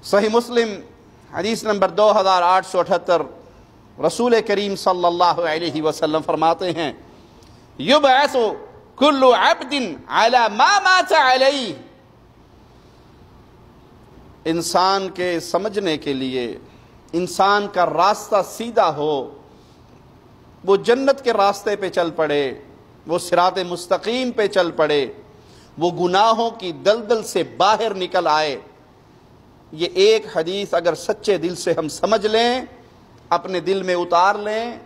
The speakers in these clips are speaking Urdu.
صحیح مسلم حدیث نمبر 2878، رسول کریم صلی اللہ علیہ وسلم فرماتے ہیں یبعث کل عبد علی ما مات علیہ۔ انسان کے سمجھنے کے لیے، انسان کا راستہ سیدھا ہو، وہ جنت کے راستے پہ چل پڑے، وہ صراط مستقیم پہ چل پڑے، وہ گناہوں کی دلدل سے باہر نکل آئے، یہ ایک حدیث اگر سچے دل سے ہم سمجھ لیں، اپنے دل میں اتار لیں،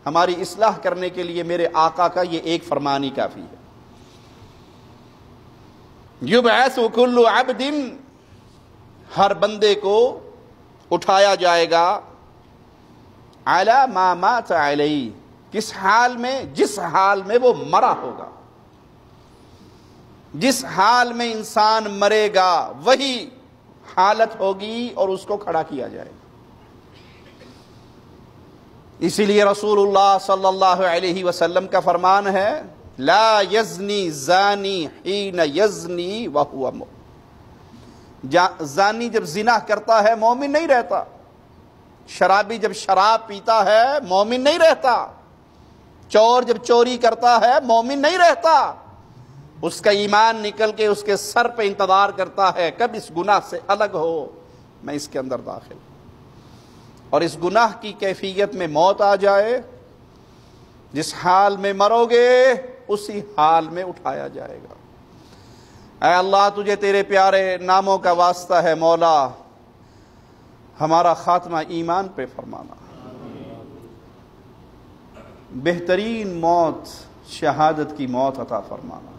ہماری اصلاح کرنے کے لیے میرے آقا کا یہ ایک فرمان ہی کافی ہے۔ یبعث کل عبد، ہر بندے کو اٹھایا جائے گا، علی ما مات علیہ، کس حال میں؟ جس حال میں وہ مرا ہوگا، جس حال میں انسان مرے گا وہی حالت ہوگی اور اس کو کھڑا کیا جائے گا۔ اسی لیے رسول اللہ صلی اللہ علیہ وسلم کا فرمان ہے لا یزنی زانی حین یزنی وہو مؤمن، زانی جب زنا کرتا ہے مومن نہیں رہتا، شرابی جب شراب پیتا ہے مومن نہیں رہتا، چور جب چوری کرتا ہے مومن نہیں رہتا، اس کا ایمان نکل کے اس کے سر پہ انتظار کرتا ہے کب اس گناہ سے الگ ہو میں اس کے اندر داخل، اور اس گناہ کی کیفیت میں موت آ جائے، جس حال میں مرو گے اسی حال میں اٹھایا جائے گا۔ اے اللہ تجھے تیرے پیارے ناموں کا واسطہ ہے مولا، ہمارا خاتمہ ایمان پہ فرمانا، بہترین موت شہادت کی موت عطا فرمانا،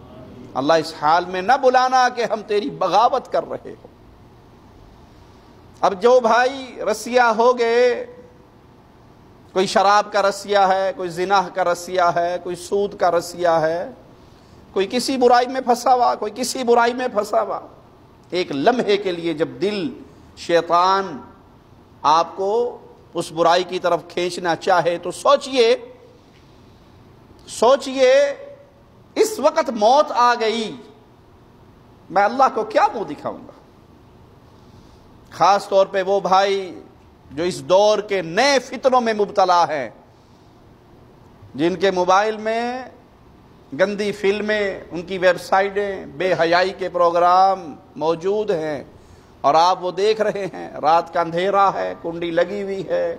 اللہ اس حال میں نہ بلانا کہ ہم تیری بغاوت کر رہے ہو۔ اب جو بھائی رسیہ ہو گئے، کوئی شراب کا رسیہ ہے، کوئی زنا کا رسیہ ہے، کوئی سود کا رسیہ ہے، کوئی کسی برائی میں پھنسا ہوا، کوئی کسی برائی میں پھنسا ہوا، ایک لمحے کے لیے جب دل شیطان آپ کو اس برائی کی طرف کھینچنا چاہے تو سوچئے اس وقت موت آ گئی، میں اللہ کو کیا منہ دکھاؤں گا؟ خاص طور پہ وہ بھائی جو اس دور کے نئے فتنوں میں مبتلا ہیں، جن کے موبائل میں گندی فلمیں، ان کی ویب سائٹیں، بے حیائی کے پروگرام موجود ہیں، اور آپ وہ دیکھ رہے ہیں، رات کا اندھیرا ہے، کنڈی لگی ہوئی ہے،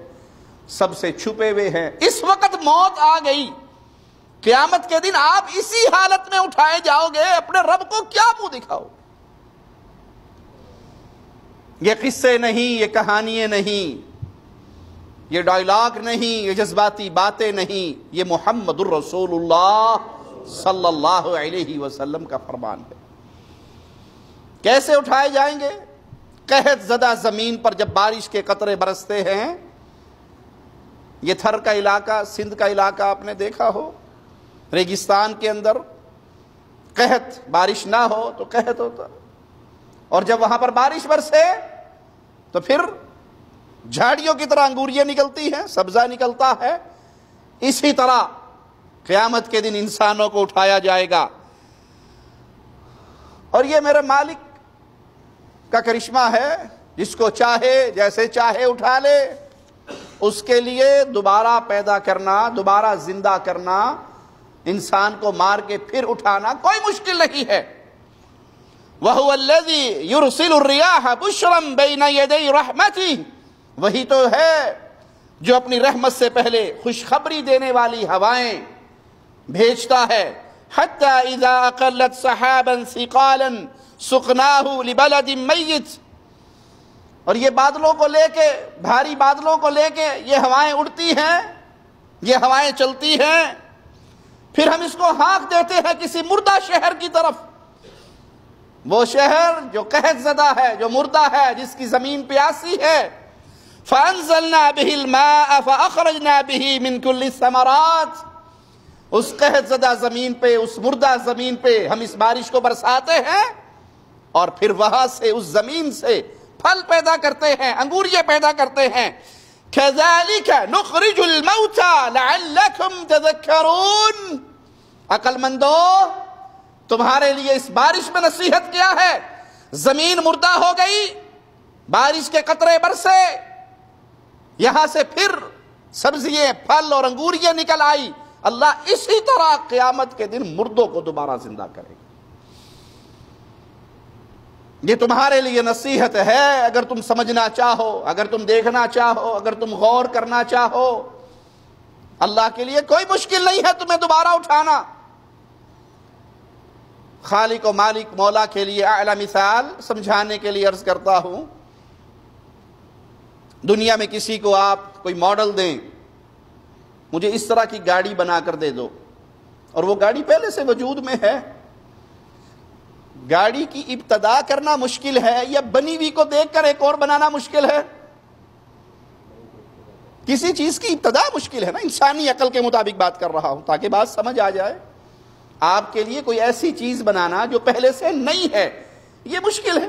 سب سے چھپے ہوئے ہیں، اس وقت موت آ گئی، قیامت کے دن آپ اسی حالت میں اٹھائے جاؤ گے، اپنے رب کو کیا منہ دکھاؤ؟ یہ قصے نہیں، یہ کہانیاں نہیں، یہ ڈائلاگ نہیں، یہ جذباتی باتیں نہیں، یہ محمد الرسول اللہ صلی اللہ علیہ وسلم کا فرمان ہے۔ کیسے اٹھائے جائیں گے؟ قحط زدہ زمین پر جب بارش کے قطرے برستے ہیں، یہ تھر کا علاقہ، سندھ کا علاقہ آپ نے دیکھا ہو، ریگستان کے اندر قحط، بارش نہ ہو تو قحط ہوتا، اور جب وہاں پر بارش برسے تو پھر جھاڑیوں کی طرح انگوریاں نکلتی ہیں، سبزہ نکلتا ہے۔ اسی طرح قیامت کے دن انسانوں کو اٹھایا جائے گا، اور یہ میرے مالک کا کرشمہ ہے، جس کو چاہے جیسے چاہے اٹھا لے، اس کے لیے دوبارہ پیدا کرنا، دوبارہ زندہ کرنا، انسان کو مار کے پھر اٹھانا کوئی مشکل نہیں ہے۔ وَهُوَ الَّذِي يُرْسِلُ الرِّيَاحَ بُشْرًا بَيْنَ يَدَيْ رَحْمَتِهِ، وہی تو ہے جو اپنی رحمت سے پہلے خوشخبری دینے والی ہوائیں بھیجتا ہے۔ حَتَّى إِذَا أَقَلَّتْ سَحَابًا ثِقَالًا سُقْنَاهُ لِبَلَدٍ مَيِّتٍ، اور یہ بادلوں کو لے کے، بھاری بادلوں کو لے کے یہ ہوائیں اڑتی ہیں، یہ ہوائیں چلتی ہیں، پھر ہم اس کو ہانک دیتے ہیں کسی مردہ شہر کی طرف، وہ شہر جو قحط زدہ ہے، جو مردہ ہے، جس کی زمین پیاسی ہے۔ فَأَنزَلْنَا بِهِ الْمَاءَ فَأَخْرَجْنَا بِهِ مِنْ كُلِّ الثَّمَرَاتِ، اس قحط زدہ زمین پہ، اس مردہ زمین پہ ہم اس بارش کو برساتے ہیں، اور پھر وہاں سے، اس زمین سے پھل پیدا کرتے ہیں، انگوریاں پیدا کرتے ہیں۔ كَذَلِكَ نُخْرِجُ الْمَوْتَى لَعَلَّكُمْ تَذَكَّرُونَ، عقل مندو تمہارے لیے اس بارش میں نصیحت کیا ہے؟ زمین مردہ ہو گئی، بارش کے قطرے برسے، یہاں سے پھر سبزیاں، پھل اور انگوریاں نکل آئی، اللہ اسی طرح قیامت کے دن مردوں کو دوبارہ زندہ کرے گا۔ یہ تمہارے لیے نصیحت ہے، اگر تم سمجھنا چاہو، اگر تم دیکھنا چاہو، اگر تم غور کرنا چاہو، اللہ کے لیے کوئی مشکل نہیں ہے تمہیں دوبارہ اٹھانا۔ خالق و مالک مولا کے لیے اعلی مثال سمجھانے کے لیے عرض کرتا ہوں، دنیا میں کسی کو آپ کوئی ماڈل دیں، مجھے اس طرح کی گاڑی بنا کر دے دو، اور وہ گاڑی پہلے سے وجود میں ہے، گاڑی کی ابتدا کرنا مشکل ہے یا بنی ہوئی کو دیکھ کر ایک اور بنانا مشکل ہے؟ کسی چیز کی ابتدا مشکل ہے نا، انسانی عقل کے مطابق بات کر رہا ہوں تاکہ بات سمجھ آ جائے۔ آپ کے لیے کوئی ایسی چیز بنانا جو پہلے سے نہیں ہے، یہ مشکل ہے،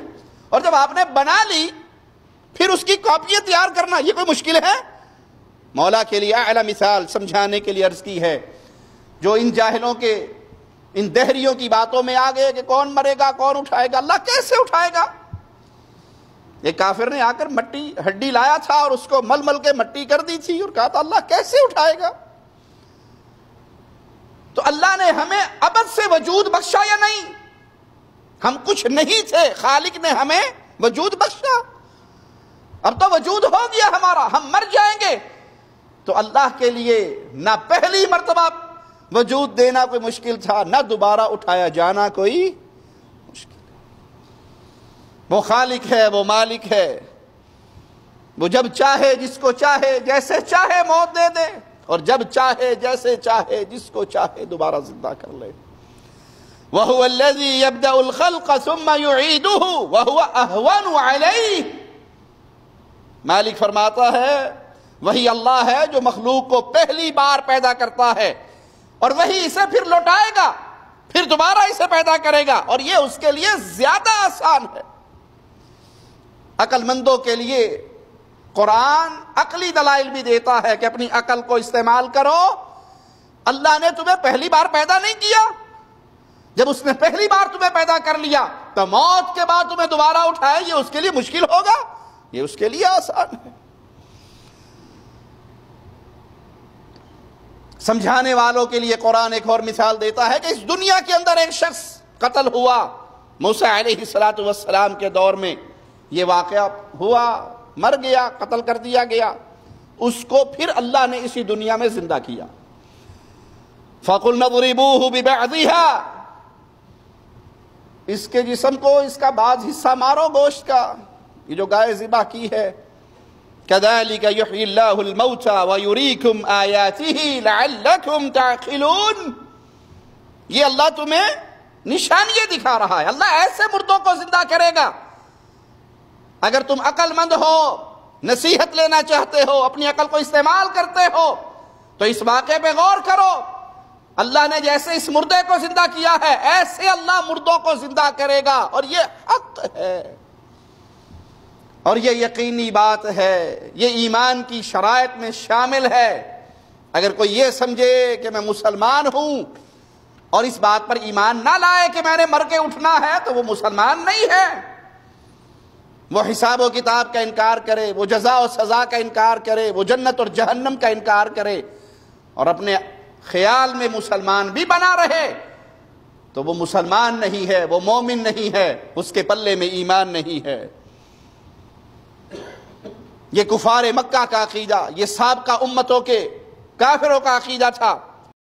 اور جب آپ نے بنا لی پھر اس کی کاپیاں تیار کرنا، یہ کوئی مشکل ہے؟ مولا کے لیے اعلی مثال سمجھانے کے لیے عرض کی ہے، جو ان جاہلوں کے، ان دہریوں کی باتوں میں آ گئے کہ کون مرے گا، کون اٹھائے گا، اللہ کیسے اٹھائے گا؟ ایک کافر نے آ کر مٹی ہڈی لایا تھا اور اس کو مل مل کے مٹی کر دی تھی اور کہا تھا اللہ کیسے اٹھائے گا؟ تو اللہ نے ہمیں ابد سے وجود بخشا یا نہیں؟ ہم کچھ نہیں تھے، خالق نے ہمیں وجود بخشا، اب تو وجود ہو گیا ہمارا، ہم مر جائیں گے۔ تو اللہ کے لیے نہ پہلی مرتبہ وجود دینا کوئی مشکل تھا، نہ دوبارہ اٹھایا جانا کوئی مشکل۔ وہ خالق ہے، وہ مالک ہے، وہ جب چاہے جس کو چاہے جیسے چاہے موت دے دے، اور جب چاہے جیسے چاہے جس کو چاہے دوبارہ زندہ کر لے۔ وَهُوَ الَّذِي يَبْدَأُ الْخَلْقَ ثُمَّ يُعِيدُهُ وَهُوَ أَهْوَنُ عَلَيْهِ۔ مالک فرماتا ہے وہی اللہ ہے جو مخلوق کو پہلی بار پیدا کرتا ہے اور وہی اسے پھر لوٹائے گا، پھر دوبارہ اسے پیدا کرے گا، اور یہ اس کے لیے زیادہ آسان ہے۔ عقل مندوں کے لیے قرآن عقلی دلائل بھی دیتا ہے کہ اپنی عقل کو استعمال کرو۔ اللہ نے تمہیں پہلی بار پیدا نہیں کیا، جب اس نے پہلی بار تمہیں پیدا کر لیا تو موت کے بعد تمہیں دوبارہ اٹھائے، یہ اس کے لیے مشکل ہوگا؟ یہ اس کے لیے آسان ہے۔ سمجھانے والوں کے لیے قرآن ایک اور مثال دیتا ہے کہ اس دنیا کے اندر ایک شخص قتل ہوا، موسیٰ علیہ السلام کے دور میں یہ واقعہ ہوا، مر گیا، قتل کر دیا گیا، اس کو پھر اللہ نے اسی دنیا میں زندہ کیا۔ فَقُلْنَا اضْرِبُوهُ بِبَعْضِهَا، اس کے جسم کو، اس کا بعض حصہ مارو گوشت کا، یہ جو گائے ذبح کی ہے۔ كَذَلِكَ يُحْيِي اللَّهُ الْمَوْتَى وَيُرِيكُمْ آيَاتِهِ لَعَلَّكُمْ تَعْقِلُونَ، یہ اللہ تمہیں نشانیاں دکھا رہا ہے، اللہ ایسے مردوں کو زندہ کرے گا۔ اگر تم عقل مند ہو، نصیحت لینا چاہتے ہو، اپنی عقل کو استعمال کرتے ہو، تو اس واقعے پہ غور کرو۔ اللہ نے جیسے اس مردے کو زندہ کیا ہے، ایسے اللہ مردوں کو زندہ کرے گا، اور یہ حق ہے، اور یہ یقینی بات ہے، یہ ایمان کی شرائط میں شامل ہے۔ اگر کوئی یہ سمجھے کہ میں مسلمان ہوں اور اس بات پر ایمان نہ لائے کہ میں نے مر کے اٹھنا ہے، تو وہ مسلمان نہیں ہے۔ وہ حساب و کتاب کا انکار کرے، وہ جزا و سزا کا انکار کرے، وہ جنت اور جہنم کا انکار کرے، اور اپنے خیال میں مسلمان بھی بنا رہے، تو وہ مسلمان نہیں ہے، وہ مومن نہیں ہے، اس کے پلے میں ایمان نہیں ہے۔ یہ کفار مکہ کا عقیدہ، یہ سابقہ امتوں کے کافروں کا عقیدہ تھا۔